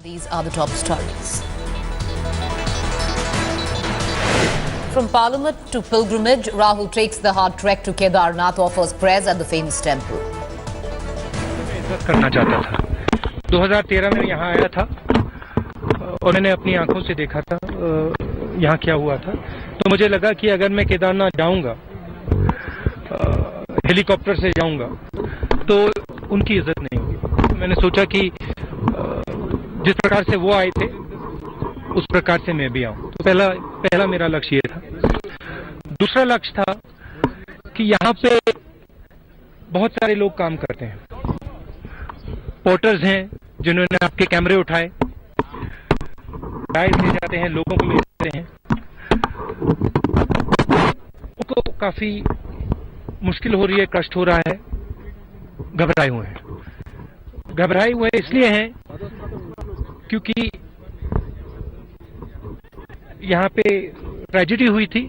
These are the top stories. From Parliament to pilgrimage, Rahul takes the hard trek to Kedarnath, offers prayers at the famous temple. इज्जत करना चाहता था। 2013 में यहाँ आया था और मैंने अपनी आंखों से देखा था यहाँ क्या हुआ था। तो मुझे लगा कि अगर मैं केदारनाथ जाऊंगा, हेलीकॉप्टर से जाऊंगा, तो उनकी इज्जत नहीं होगी। मैंने सोचा कि जिस प्रकार से वो आए थे उस प्रकार से मैं भी आऊं। तो पहला मेरा लक्ष्य ये था। दूसरा लक्ष्य था कि यहाँ पे बहुत सारे लोग काम करते हैं, पोर्टर्स हैं जिन्होंने आपके कैमरे उठाए, गाइड ले जाते हैं, लोगों को ले जाते हैं। उनको काफी मुश्किल हो रही है, कष्ट हो रहा है, घबराए हुए हैं। घबराए हुए इसलिए हैं क्योंकि यहाँ पे ट्रेजेडी हुई थी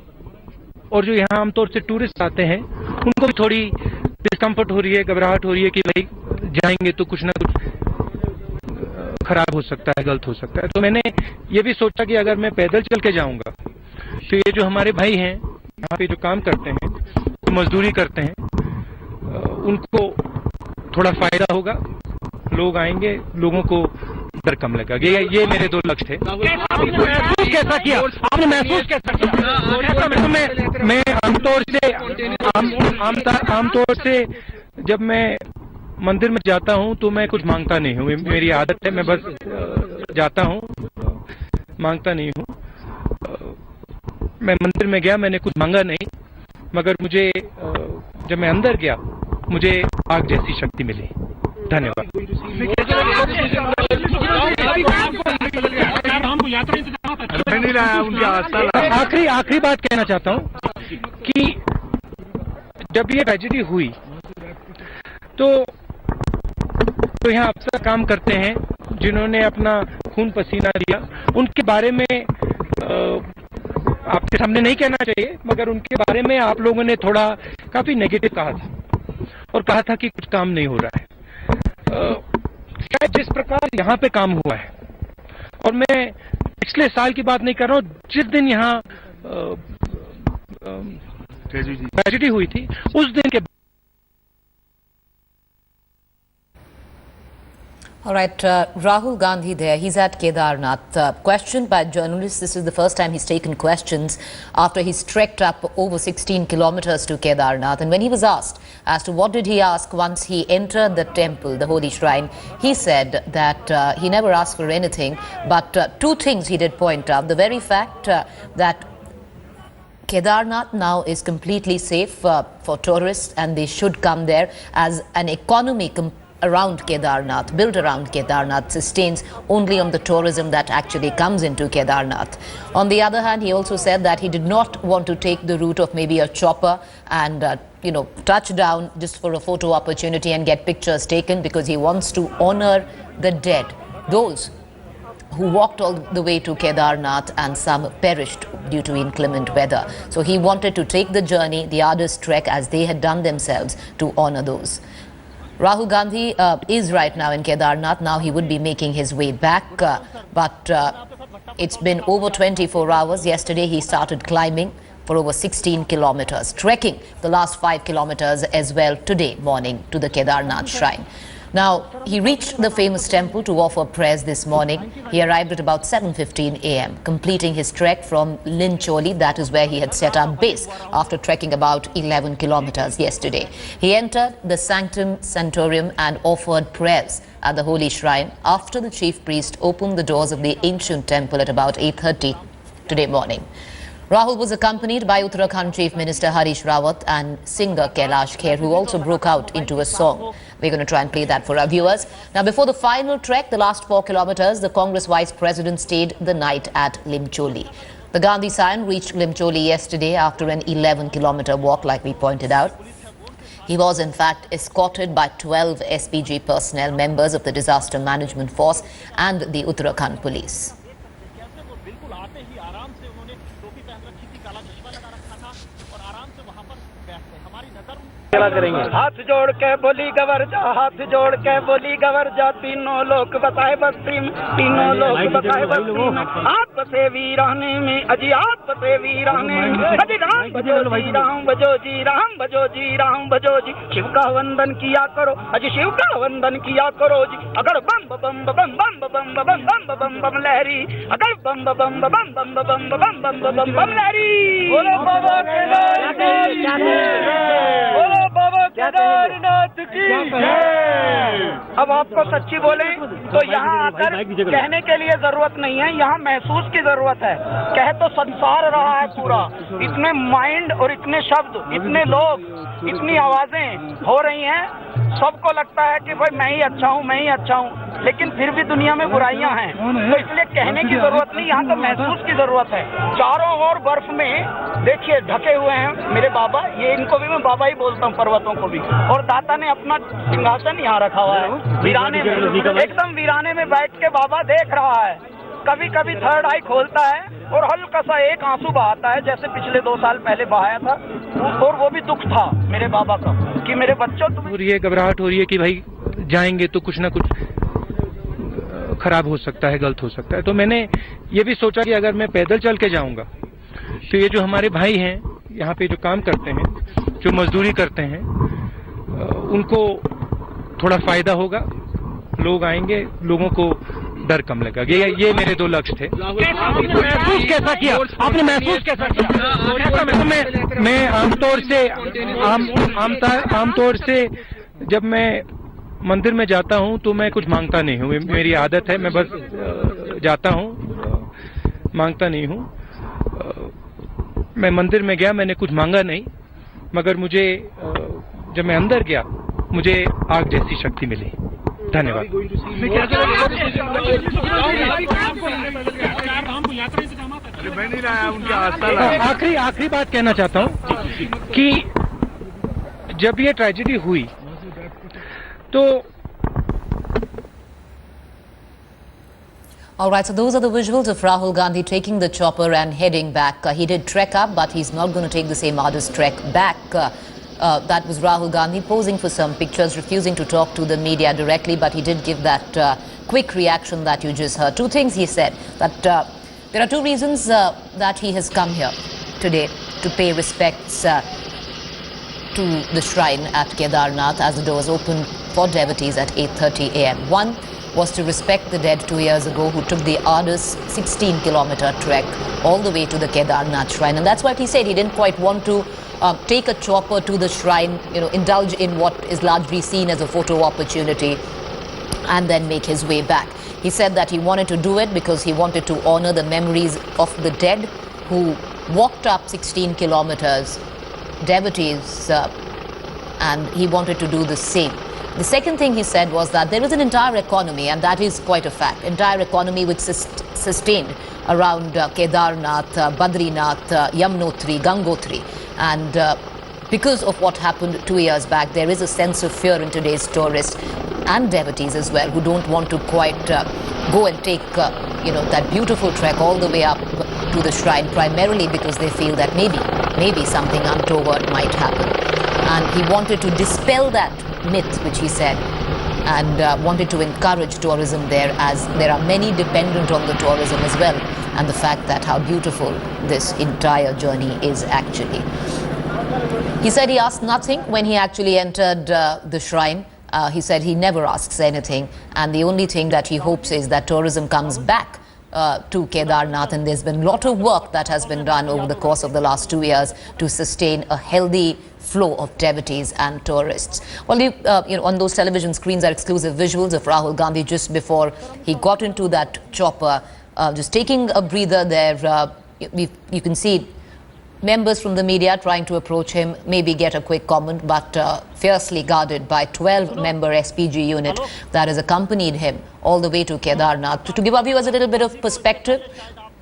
और जो यहाँ आमतौर से टूरिस्ट आते हैं उनको भी थोड़ी डिस्कम्फर्ट हो रही है, घबराहट हो रही है कि भाई जाएंगे तो कुछ ना कुछ खराब हो सकता है, गलत हो सकता है। तो मैंने ये भी सोचा कि अगर मैं पैदल चल के जाऊंगा तो ये जो हमारे भाई हैं यहाँ पे जो काम करते हैं, जो मजदूरी करते हैं, उनको थोड़ा फायदा होगा, लोग आएंगे, लोगों को डर कम लगेगा। ये मेरे दो लक्ष्य थे। कैसा किया आपने, महसूस कैसा किया? मैं आमतौर से जब मैं मंदिर में जाता हूं तो मैं कुछ मांगता नहीं हूं, मेरी आदत है, मैं बस जाता हूं, मांगता नहीं हूं। मैं मंदिर में गया, मैंने कुछ मांगा नहीं, मगर मुझे जब मैं अंदर गया मुझे आग जैसी शक्ति मिली। धन्यवाद। आखिरी बात कहना चाहता हूं कि जब ये ट्रेजेडी हुई तो यहाँ अफसर काम करते हैं जिन्होंने अपना खून पसीना दिया, उनके बारे में आपके सामने नहीं कहना चाहिए, मगर उनके बारे में आप लोगों ने थोड़ा काफी नेगेटिव कहा था और कहा था कि कुछ काम नहीं हो रहा है। शायद जिस प्रकार यहाँ पे काम हुआ है, और मैं पिछले साल की बात नहीं कर रहा हूँ, जिस दिन यहाँ ट्रेजेडी हुई थी उस दिन के All right, Rahul Gandhi there, he's at Kedarnath. Questioned by journalists, this is the first time he's taken questions after he's trekked up over 16 kilometers to Kedarnath. And when he was asked as to what did he ask once he entered the temple, the holy shrine, he said that he never asked for anything, but two things he did point out. The very fact that Kedarnath now is completely safe for tourists and they should come there, as an economy around Kedarnath, built around Kedarnath, sustains only on the tourism that actually comes into Kedarnath. On the other hand, he also said that he did not want to take the route of maybe a chopper and touch down just for a photo opportunity and get pictures taken, because he wants to honor the dead, those who walked all the way to Kedarnath and some perished due to inclement weather. So he wanted to take the journey, the arduous trek, as they had done themselves, to honor those. Rahul Gandhi is right now in Kedarnath. Now he would be making his way back, but it's been over 24 hours. Yesterday he started climbing for over 16 kilometers, trekking the last 5 kilometers as well today morning to the Kedarnath shrine. Now, he reached the famous temple to offer prayers this morning. He arrived at about 7:15 a.m., completing his trek from Lincholi, that is where he had set up base after trekking about 11 kilometers yesterday. He entered the Sanctum Sanctorum and offered prayers at the holy shrine after the chief priest opened the doors of the ancient temple at about 8:30 today morning. Rahul was accompanied by Uttarakhand Chief Minister Harish Rawat and singer Kailash Kher, who also broke out into a song. We're going to try and play that for our viewers. Now, before the final trek, the last 4 kilometers, the Congress Vice President stayed the night at Limcholi. The Gandhi Scion reached Limcholi yesterday after an 11-kilometer walk, like we pointed out. He was, in fact, escorted by 12 SPG personnel, members of the Disaster Management Force and the Uttarakhand Police. टोपी पहन रखी थी, काला चश्मा लगा रखा था और आराम से वहां पर बैठते। हमारी नजर करेंगे। हाथ जोड़ के बोली गवर जा, हाथ जोड़ के बोली गवर जा, तीनों लोग बसाए बस्ती में, तीनों लोग बसाए बस्ती में, आप बसे वीराने में, अजी आप बसे वीराने में, अजी राम बजो जी राम बजो जी राम बजो जी राम बजो जी, शिव का वंदन किया करो, अजी शिव का वंदन किया करो जी, अगर बम बम बम बम बम बम बम बम बम बम लहरी, अगर बम बम बम बम बम बम बम बम बम बम लहरी, बोलो बाबा केदारनाथ की जय। अब आपको सच्ची बोले तो यहाँ आकर कहने के लिए जरूरत नहीं है, यहाँ महसूस की जरूरत है। कह तो संसार रहा है पूरा, इतने माइंड और इतने शब्द, इतने लोग, इतनी आवाजें हो रही हैं, सबको लगता है कि भाई मैं ही अच्छा हूँ, मैं ही अच्छा हूँ, लेकिन फिर भी दुनिया में बुराइयां हैं, तो इसलिए कहने की जरूरत नहीं, यहाँ तो महसूस की जरूरत है। चारों ओर बर्फ में देखिए ढके हुए हैं मेरे बाबा, ये इनको भी मैं बाबा ही बोलता हूँ, पर्वतों को भी, और दाता ने अपना सिंहासन यहाँ रखा हुआ है वीराने में, एकदम वीराने में बैठ के बाबा देख रहा है। कभी कभी थर्ड आई खोलता है और हल्का सा एक आंसू बहाता है, जैसे पिछले 2 साल पहले बहाया था, और वो भी दुख था मेरे बाबा का कि मेरे बच्चों हो रही है, घबराहट हो रही है कि भाई जाएंगे तो कुछ ना कुछ खराब हो सकता है, गलत हो सकता है। तो मैंने ये भी सोचा कि अगर मैं पैदल चल के जाऊंगा तो ये जो हमारे भाई हैं यहाँ पे जो काम करते हैं, जो मजदूरी करते हैं, उनको थोड़ा फायदा होगा, लोग आएंगे, लोगों को डर कम लगेगा। ये मेरे 2 लक्ष्य थे। महसूस कैसा किया आपने, महसूस कैसा किया? मैं आमतौर से जब मैं मंदिर में जाता हूँ तो मैं कुछ मांगता नहीं हूँ, मेरी आदत है, मैं बस जाता हूँ, मांगता नहीं हूँ। मैं मंदिर में गया, मैंने कुछ मांगा नहीं, मगर मुझे जब मैं अंदर गया मुझे आग जैसी शक्ति मिली। धन्यवाद। आखिरी बात कहना चाहता हूँ कि जब ये ट्रेजेडी हुई तो All right, so those are the visuals of Rahul Gandhi taking the chopper and heading back. He did trek up, but he's not going to take the same arduous trek back. That was Rahul Gandhi posing for some pictures, refusing to talk to the media directly, but he did give that quick reaction that you just heard. 2 things he said, that there are 2 reasons that he has come here today to pay respects to the shrine at Kedarnath as the doors open for devotees at 8:30 a.m. One was to respect the dead 2 years ago who took the arduous 16-kilometer trek all the way to the Kedarnath shrine. And that's what he said. He didn't quite want to take a chopper to the shrine, indulge in what is largely seen as a photo opportunity and then make his way back. He said that he wanted to do it because he wanted to honor the memories of the dead who walked up 16 kilometers, devotees, and he wanted to do the same. The second thing he said was that there is an entire economy, and that is quite a fact, entire economy which sustained around Kedarnath, Badrinath, Yamunotri, Gangotri, and because of what happened 2 years back, there is a sense of fear in today's tourists and devotees as well, who don't want to quite go and take that beautiful trek all the way up to the shrine, primarily because they feel that maybe something untoward might happen. And he wanted to dispel that myth, which he said, and wanted to encourage tourism there, as there are many dependent on the tourism as well, and the fact that how beautiful this entire journey is actually. He said he asked nothing when he actually entered the shrine. He said he never asks anything, and the only thing that he hopes is that tourism comes back to Kedarnath, and there's been a lot of work that has been done over the course of the last 2 years to sustain a healthy flow of devotees and tourists. Well, on those television screens are exclusive visuals of Rahul Gandhi just before he got into that chopper, just taking a breather there. You can see members from the media trying to approach him, maybe get a quick comment, but fiercely guarded by 12-member SPG unit that has accompanied him all the way to Kedarnath. To give our viewers a little bit of perspective,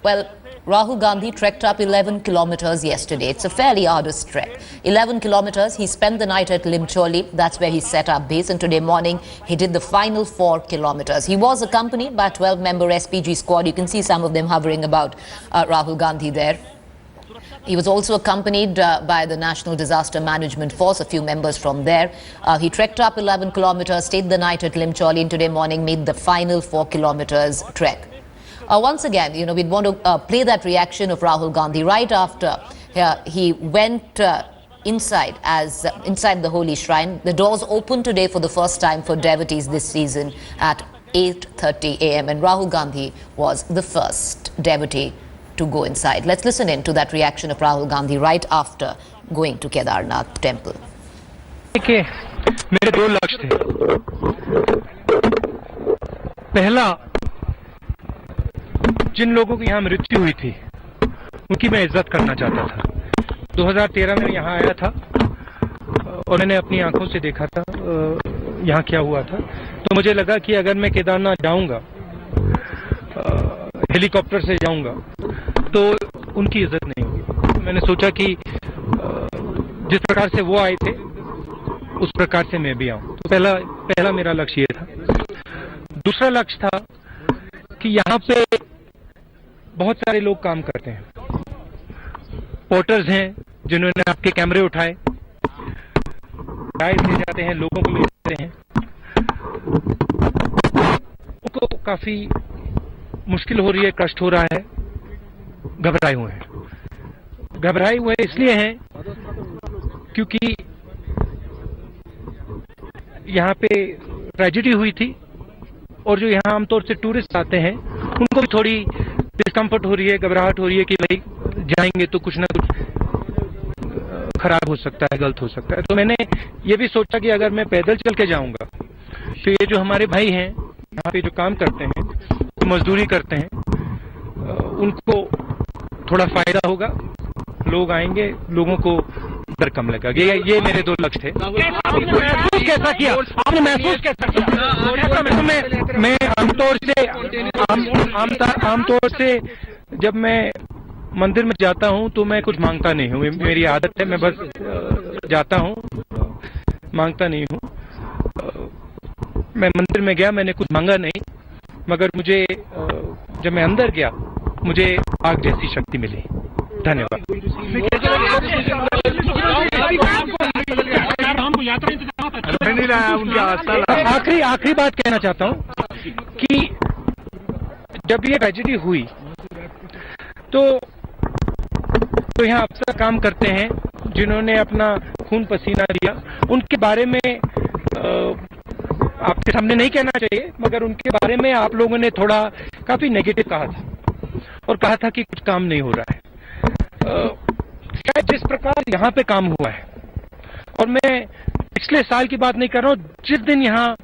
well, Rahul Gandhi trekked up 11 kilometers yesterday. It's a fairly arduous trek. 11 kilometers. He spent the night at Limcholi. That's where he set up base. And today morning, he did the final 4 kilometers. He was accompanied by a 12-member SPG squad. You can see some of them hovering about Rahul Gandhi there. He was also accompanied by the National Disaster Management Force, a few members from there. He trekked up 11 kilometers, stayed the night at Limcholi, and today morning made the final 4 kilometers trek. Once again, we'd want to play that reaction of Rahul Gandhi right after he went inside the holy shrine. The doors opened today for the first time for devotees this season at 8:30 a.m. and Rahul Gandhi was the first devotee to go inside. Let's listen in to that reaction of Rahul Gandhi right after going to Kedarnath temple. देखिए, मेरे 2 लक्ष्य थे। पहला, जिन लोगों की यहाँ मृत्यु हुई थी उनकी मैं इज्जत करना चाहता था। 2013 में यहाँ आया था और मैंने अपनी आंखों से देखा था यहाँ क्या हुआ था। तो मुझे लगा कि अगर मैं केदारनाथ जाऊंगा, हेलीकॉप्टर से जाऊंगा, तो उनकी इज्जत नहीं होगी। मैंने सोचा कि जिस प्रकार से वो आए थे उस प्रकार से मैं भी आऊं। तो पहला मेरा लक्ष्य ये था। दूसरा लक्ष्य था कि यहाँ पे बहुत सारे लोग काम करते हैं। पोर्टर्स हैं जिन्होंने आपके कैमरे उठाए, गाइड ले जाते हैं, लोगों को ले जाते हैं। उनको काफी मुश्किल हो रही है, कष्ट हो रहा है, घबराए हुए हैं। घबराए हुए इसलिए हैं क्योंकि यहाँ पे ट्रेजेडी हुई थी और जो यहाँ आमतौर से टूरिस्ट आते हैं उनको भी थोड़ी डिस्कम्फर्ट हो रही है, घबराहट हो रही है कि भाई जाएंगे तो कुछ ना कुछ खराब हो सकता है, गलत हो सकता है। तो मैंने ये भी सोचा कि अगर मैं पैदल चल के जाऊंगा तो ये जो हमारे भाई हैं यहाँ पे जो काम करते हैं, जो मजदूरी करते हैं, उनको थोड़ा फायदा होगा, लोग आएंगे, लोगों को डर कम लगेगा। ये मेरे 2 लक्ष्य थे। महसूस कैसा किया आपने? महसूस कैसा किया? मैं आमतौर से जब मैं मंदिर में जाता हूँ तो मैं कुछ मांगता नहीं हूँ। मेरी आदत है, मैं बस जाता हूँ, मांगता नहीं हूँ। मैं मंदिर में गया, मैंने कुछ मांगा नहीं, मगर मुझे जब मैं अंदर गया मुझे आग जैसी शक्ति मिली। धन्यवाद। आखिरी बात कहना चाहता हूँ कि जब ये ट्रेजेडी हुई तो यहाँ अफसर काम करते हैं जिन्होंने अपना खून पसीना दिया। उनके बारे में आपके सामने नहीं कहना चाहिए, मगर उनके बारे में आप लोगों ने थोड़ा काफी नेगेटिव कहा था और कहा था कि कुछ काम नहीं हो रहा है। शायद जिस प्रकार यहाँ पे काम हुआ है, और मैं पिछले साल की बात नहीं कर रहा हूँ, जिस दिन यहाँ